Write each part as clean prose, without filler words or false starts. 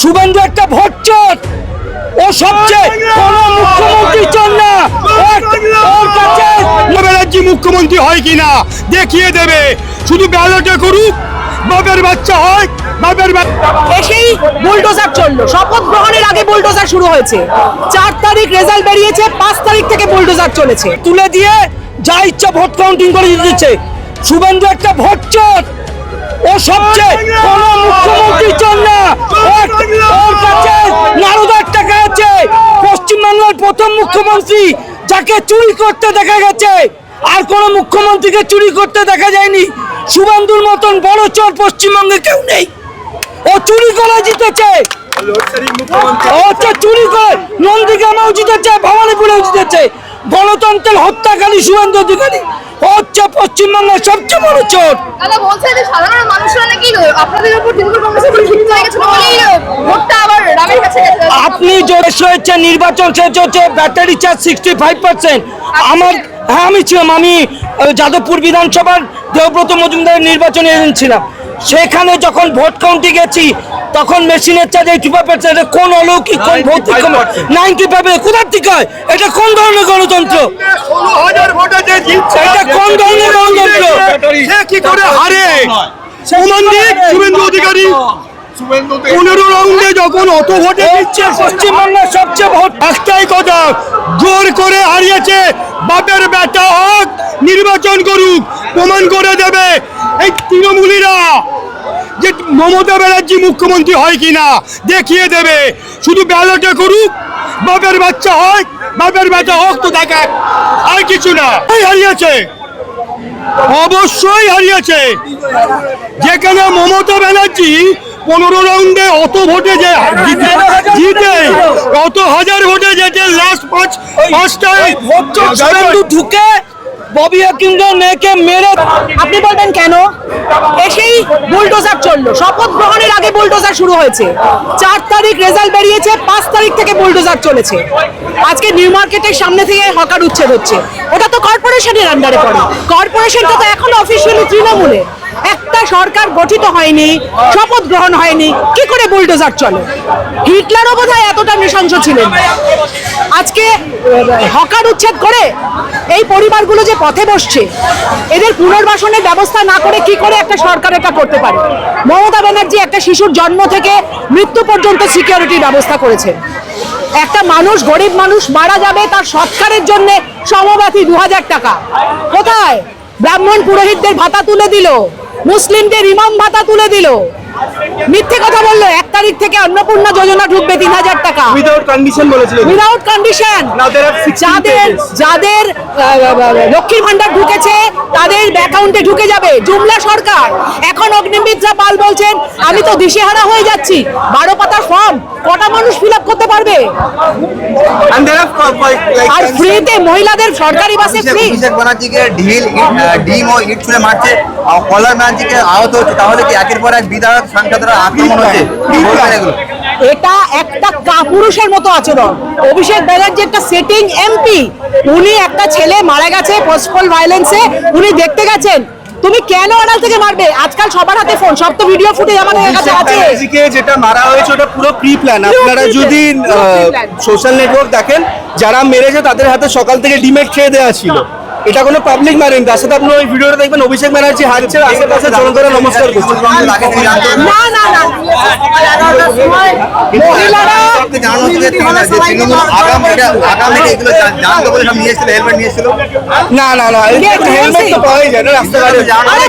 শুভেন্দু একটা ভোটচোর, ও সবচেয়ে কোন মুখ্যমন্ত্রী চল না, ওর কাছে ব্যানার্জি মুখ্যমন্ত্রী হয় কিনা দেখিয়ে দেবে। শুধু ব্যালটে করুক, বাপের বাচ্চা হয়, বাপের এসেই বুলডোজার চললো। শপথ গ্রহণের আগে বুলডোজার শুরু হয়েছে। 4 তারিখ রেজাল্ট বেরিয়েছে, 5 তারিখ থেকে বুলডোজার চলেছে। তুলে দিয়ে যা ইচ্ছা ভোট কাউন্টিং করে দিচ্ছে। শুভেন্দু একটা ভোটচোর, ও সবচেয়ে কোন মুখ্যমন্ত্রী চল না, ওর কাছে নারদার টাকা আছে। পশ্চিমবাংলার প্রথম মুখ্যমন্ত্রী যাকে চুরি করতে দেখা গেছে, আর কোন মুখ্যমন্ত্রীকে চুরি করতে দেখা যায়নি। শুভেন্দুর মতন বড় চোর পশ্চিমবঙ্গে কেউ নেই। ও চুরি করে জিতেছে, চুরি করে নন্দীগ্রামেও জিতেছে, ভবানীপুরেও জিতেছে। গণতন্ত্রের হত্যাকারী শুভেন্দু অধিকারী হচ্ছে পশ্চিমবঙ্গের সবচেয়ে বড় চোর। দাদা বলছে যে সাধারণ মানুষরা নাকি আপনাদের উপর তৃণমূল কংগ্রেসের উপর হিংসা হয়ে গেছে বলেই ভোটটা আবার রামের কাছে গেছে। আপনি জোরেশ হয়েছে, নির্বাচন শেষ হচ্ছে, ব্যাটারি চার্জ 65%। আমার হ্যাঁ আমি ছিলাম, আমি যাদবপুর বিধানসভার দেবব্রত মজুমদারের নির্বাচনে ছিলাম। সেখানে যখন ভোট কাউন্টে গেছি তখন মেশিনের চার্জ 85%। কোন অলৌকিক, কোন ভৌতিক 95 কোথার থেকে হয়? এটা কোন ধরনের গণতন্ত্র? এটা কোন ধরনের গণতন্ত্র? কি করে হারে শুভেন্দু অধিকারী? 15 রাউন্ডে যখন অত ভোটে দিচ্ছে, পশ্চিমবাংলার সবচেয়ে ভোট একটাই কথা, জোর করে হারিয়েছে। বাপের বেটা হোক, নির্বাচন করুক, প্রমাণ করে দেবে এই তৃণমূলীরা যে মমতা ব্যানার্জি মুখ্যমন্ত্রী হয় কিনা দেখিয়ে দেবে। শুধু ব্যালটে করুক, বাপের বাচ্চা হয়, বাপের বেটা হোক, তো দেখা আর কিছু না। হারিয়েছে, অবশ্যই হারিয়েছে। যেখানে মমতা ব্যানার্জি 15 রাউন্ডে অত ভোটে যে জিতে, কত হাজার ভোটে যেতে, লাস্ট পাঁচটায় ঢুকে ববি হাকিমকে নেকে মেরে। আপনি বলবেন কেন? এসেই বুলডোজার চললো। শপথ গ্রহণের আগে বুলডোজার শুরু হয়েছে। 4 তারিখ রেজাল্ট বেরিয়েছে, 5 তারিখ থেকে বুলডোজার চলেছে। আজকে নিউ মার্কেটের সামনে থেকে হকার উচ্ছেদ হচ্ছে। ওটা তো কর্পোরেশনের আন্ডারে পড়ে। কর্পোরেশনটা তো এখন অফিসিয়ালি তৃণমূলে। একটা সরকার গঠিত হয়নি, শপথ গ্রহণ হয়নি, কি করে বুলডোজার চলে? হিটলারও বোধহয় এতটা নৃশংস ছিলেন। আজকে হকার উচ্ছেদ করে এই পরিবারগুলো যে পথে বসছে, এদের পুনর্বাসনের ব্যবস্থা না করে কি করে একটা সরকার এটা করতে পারে? মমতা ব্যানার্জি একটা শিশুর জন্ম থেকে মৃত্যু পর্যন্ত সিকিউরিটির ব্যবস্থা করেছে। একটা মানুষ, গরিব মানুষ মারা যাবে, তার সৎকারের জন্য সমব্যাথী 2000 টাকা কোথায়? ব্রাহ্মণ পুরোহিতদের ভাতা তুলে দিল, মুসলিমদের ইমাম ভাতা তুলে দিল। মিথ্যে কথা বললো। 1 তারিখ থেকে অন্নপূর্ণা যোজনা ঢুকবে 3000 টাকা উইদাউট কন্ডিশন বলেছিল, উইদাউট কন্ডিশন। যাদের লক্ষ্মীর ভান্ডার ঢুকেছে তাদের অ্যাকাউন্টে ঢুকে যাবে। জুমলা সরকার। এখন অগ্নিমিত্রা পাল বলছেন আমি তো দিশেহারা হয়ে যাচ্ছি। 12 পাতার ফর্ম কটা মানুষ ফিল আপ করতে পারবে? আর ফ্রিতে মহিলাদের সরকারি বাসে ফ্রি। অভিষেক ব্যানার্জিকে ডিম ও ইট ছুঁড়ে মারছে, কল্যাণ ব্যানার্জিকে আহত হচ্ছে, তাহলে কি একের পর এক বিধায়ক সাংসদরা আক্রমণ হচ্ছে? এটা একটা কাপুরুষের মতো আচরণ। অভিষেক ব্যানার্জি একটা সিটিং এমপি, উনি একটা ছেলে মারা গেছে পোস্টপল ভায়োলেন্সে, উনি দেখতে গেছেন। তুমি কেন আড়াল থেকে মারবে? আজকাল সবার হাতে ফোন, সব তো ভিডিও ফুটেজ আমাদের কাছে আছে। যেটা মারা হয়েছে ওটা পুরো প্রি প্ল্যান। আপনারা যদি সোশ্যাল নেটওয়ার্ক দেখেন, যারা মেরেছে তাদের হাতে সকাল থেকে ডিমেট খেয়ে দেওয়া ছিল। এটা কোনো পাবলিক মারেনি। তার সাথে আপনি ওই ভিডিওটা দেখবেন, অভিষেক ব্যানার্জি হাঁটছে, আশেপাশে জনগণের নমস্কার করছে। না না না, মহিলারা না না না, হেলমেট তো পাওয়াই যায় না রাস্তাঘাটে। আরে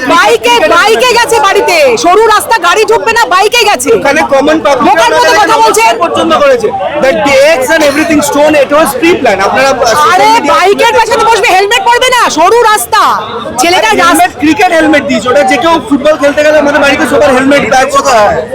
বাইকে গেছে বাড়িতে, সরু রাস্তা গাড়ি ঢুকবে না, বাইকে গেছে। ওখানে কমন পাবলিক কথা বলছে পর্যন্ত করেছে। দ্যাট ডেক্স and everything stone, it was pre plan. আপনারা আরে বাইকের পেছনে বসবে, হেলমেট পরবে না, সরু রাস্তা। ছেলেটা হেলমেট, ক্রিকেট হেলমেট দিয়েছে। ওটা যে কেউ ফুটবল খেলতে গেলে আমাদের বাড়িতে সবার helmet batch,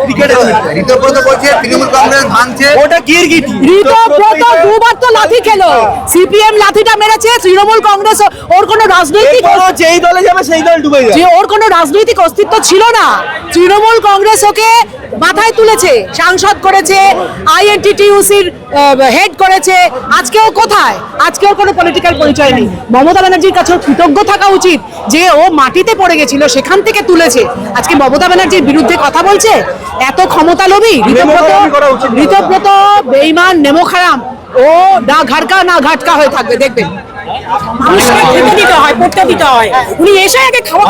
cricket helmet. Ritabrata বলছে তৃণমূল কংগ্রেস ভাঙছে, ওটা গিরগিটি। ঋতব্রত দুবার তো লাথি খেলো। সিপিএম লাথিটা মেরেছে, তৃণমূল কংগ্রেস ওর কোনো রাজনৈতিক, যেই দলে যাবে সেই দল ডুবে যাবে। যে ওর কোনো রাজনৈতিক অস্তিত্ব ছিল না। তৃণমূল কংগ্রেস ওকে মাথায় তুলেছে, সাংসদ করেছে, আইএনটিটিইউসির হেড করেছে, আজকেও কোথায়? আজকেও কোনো পলিটিক্যাল পরিচয় নেই। মমতা ব্যানার্জির কাছেও কৃতজ্ঞ থাকা উচিত যে ও মাটিতে পড়ে গেছিল, সেখান থেকে তুলেছে। আজকে মমতা ব্যানার্জির বিরুদ্ধে কথা বলছে, এত ক্ষমতা লোভী ঋতব্রত বেঈমান নেমোখারাম, ও না ঘাটকা না ঘাটকা হয়ে থাকবে, দেখবেন। মানুষকে খেতে দিতে হয়, পড়তে দিতে হয়। উনি এসে আগে খাবার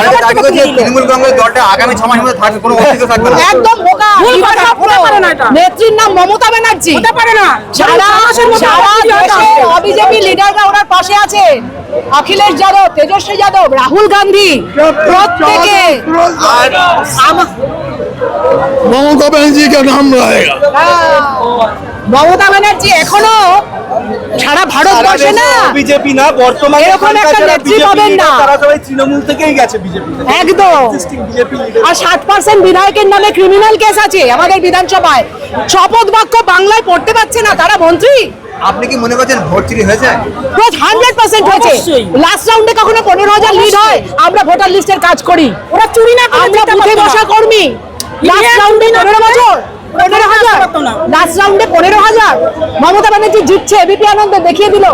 তৃণমূল কংগ্রেস দলটা আগামী 6 মাসের মধ্যে থাকবে, কোনো অস্তিত্ব থাকবে না। একদম বোকা। নেত্রীর নাম মমতা ব্যানার্জি, হতে পারে না। সারা দেশে বিজেপি লিডাররা ওনার পাশে আছে। অখিলেশ যাদব, তেজস্বী যাদব, রাহুল গান্ধী, প্রত্যেকে। মমতা ব্যানার্জি কা নাম রয়েগা। মমতা ব্যানার্জি এখনো সারা ভারতবর্ষে না, বিজেপি না, বর্তমানে এরকম একটা নেত্রী পাবেন না। তারা সবাই তৃণমূল থেকেই গেছে বিজেপি, একদম। বিজেপি আর 60% বিধায়কের নামে ক্রিমিনাল কেস আছে আমাদের বিধানসভায়। শপথ বাক্য বাংলায় পড়তে পারছে না তারা মন্ত্রী। আপনি কি মনে করছেন ভোট চুরি হয়েছে? 100% হয়েছে। লাস্ট রাউন্ডে কখনো 15,000 লিড হয়? আমরা ভোটার লিস্টের কাজ করি, ওরা চুরি না করে। আমরা বুথে বসা কর্মী। লাস্ট রাউন্ডে 15 বছর 15,000, লাস্ট রাউন্ডে 15,000। মমতা ব্যানার্জি জিতছে, এবিপি আনন্দ দেখিয়ে দিল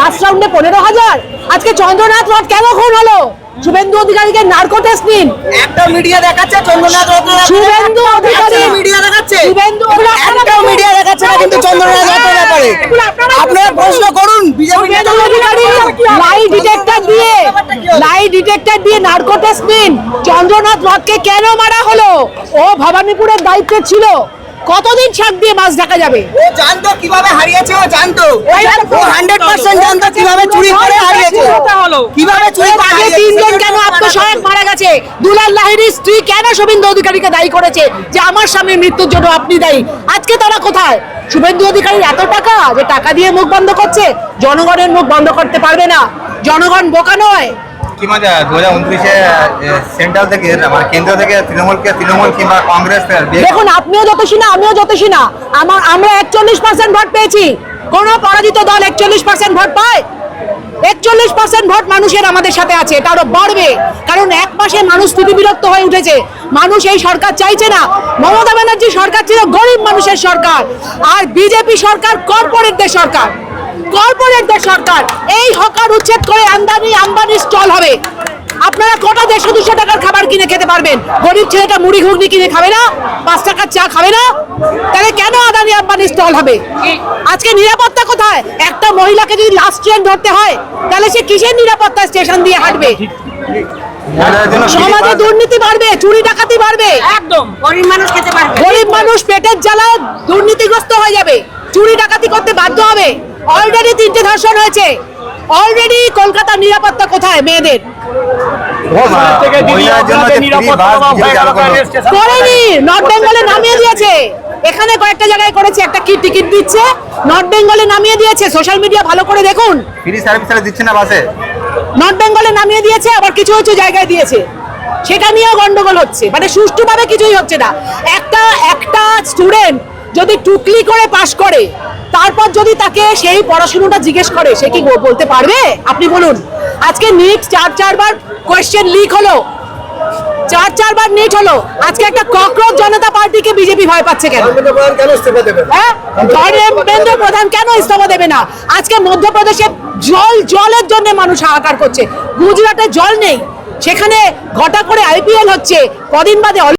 লাস্ট রাউন্ডে 15,000। আজকে চন্দ্রনাথ রথ কেন খুন হলো? শুভেন্দু অধিকারীকে নার্কো টেস্ট নিন। একটা মিডিয়া দেখাচ্ছে চন্দ্রনাথ রত্ন, শুভেন্দু অধিকারী মিডিয়া দেখাচ্ছে, শুভেন্দু একটা মিডিয়া দেখাচ্ছে না কিন্তু চন্দ্রনাথ রত্নের ব্যাপারে আপনারা প্রশ্ন করুন। শুভেন্দু অধিকারী লাই ডিটেক্টর দিয়ে নার্কো টেস্ট নিন। চন্দ্রনাথ রথকে কেন মারা হলো? ও ভবানীপুরের দায়িত্বে ছিল, কতদিন ছাড় দিয়ে মাছ ঢাকা যাবে? ও জানতো কিভাবে হারিয়েছে, ও জানতো, ও 100% জানতো কিভাবে চুরি করে হারিয়েছে, কিভাবে চুরি করে আগে হারিয়েছে। 3 জন কেন আত্মসহায়ক মারা গেছে? দুলাল লাহিড়ীর স্ত্রী কেন শুভেন্দু অধিকারীকে দায়ী করেছে যে আমার স্বামীর মৃত্যুর জন্য আপনি দায়ী? আজকে তারা কোথায়? শুভেন্দু অধিকারীর এত টাকা যে টাকা দিয়ে মুখ বন্ধ করছে, জনগণের মুখ বন্ধ করতে পারবে না। জনগণ বোকা নয়। কি মজা 2029-এ সেন্ট্রাল থেকে মানে কেন্দ্র থেকে তৃণমূল কিংবা কংগ্রেস দেখুন, আপনিও যতশী না, আমিও যতশী না। আমরা 41% ভোট পেয়েছি। কোন পরাজিত দল 41% ভোট পায়? 41% ভোট মানুষের আমাদের সাথে আছে। এটা আরো বাড়বে, কারণ এক মাসে মানুষ বিরক্ত হয়ে উঠেছে। মানুষ এই সরকার চাইছে না। মমতা ব্যানার্জি সরকার ছিল গরিব মানুষের সরকার, আর বিজেপি সরকার কর্পোরেটদের সরকার। কর্পোরেটদের সরকার। এই হকার উচ্ছেদ করে আম্বানি স্টল হবে। আপনারা কটা 150-200 টাকার খাবার কিনে খেতে পারবেন? গরিব ছেলেটা মুড়ি ঘুগনি কিনে খাবে না? 5 টাকার চা খাবে না? তাহলে কেন আদানি আম্বানি স্টল হবে? আজকে নিরাপত্তা কোথায়? একটা মহিলাকে যদি লাস্ট ট্রেন ধরতে হয়, তাহলে সে কিসের নিরাপত্তা স্টেশন দিয়ে হাঁটবে? সমাজে দুর্নীতি বাড়বে, চুরি ডাকাতি বাড়বে। একদম গরিব মানুষ খেতে পারবে, গরিব মানুষ পেটের জ্বালায় দুর্নীতিগ্রস্ত হয়ে যাবে, চুরি ডাকাতি করতে বাধ্য হবে। অলরেডি 3টে ধর্ষণ হয়েছে। অলরেডি কলকাতার নিরাপত্তা কোথায় মেয়েদের? করেনি, নর্থ বেঙ্গলে নামিয়ে দিয়েছে। এখানে কয়েকটা জায়গায় করেছে, একটা কি টিকিট দিচ্ছে, নর্থ বেঙ্গলে নামিয়ে দিয়েছে। সোশ্যাল মিডিয়া ভালো করে দেখুন। ফ্রি সার্ভিস দিচ্ছে না বাসে, নর্থ বেঙ্গলে নামিয়ে দিয়েছে, আবার কিছু কিছু জায়গায় দিয়েছে। সেটা নিয়েও গন্ডগোল হচ্ছে, মানে সুষ্ঠুভাবে কিছুই হচ্ছে না। একটা স্টুডেন্ট যদি টুকলি করে পাশ করে, তারপর যদি তাকে সেই পড়াশোনাটা জিজ্ঞেস করে, সে কি বলতে পারবে? আপনি বলুন। আজকে নিট 4 বার কোয়েশ্চেন লিক হলো, 4 বার নিট হলো। আজকে একটা ককরোচ জনতা পার্টিকে বিজেপি ভয় পাচ্ছে কেন? হ্যাঁ, ধর্মেন্দ্র প্রধান কেন ইস্তফা দেবে না? আজকে মধ্যপ্রদেশে জলের জন্য মানুষ হাহাকার করছে। গুজরাটে জল নেই, সেখানে ঘটা করে IPL হচ্ছে, কদিন বাদে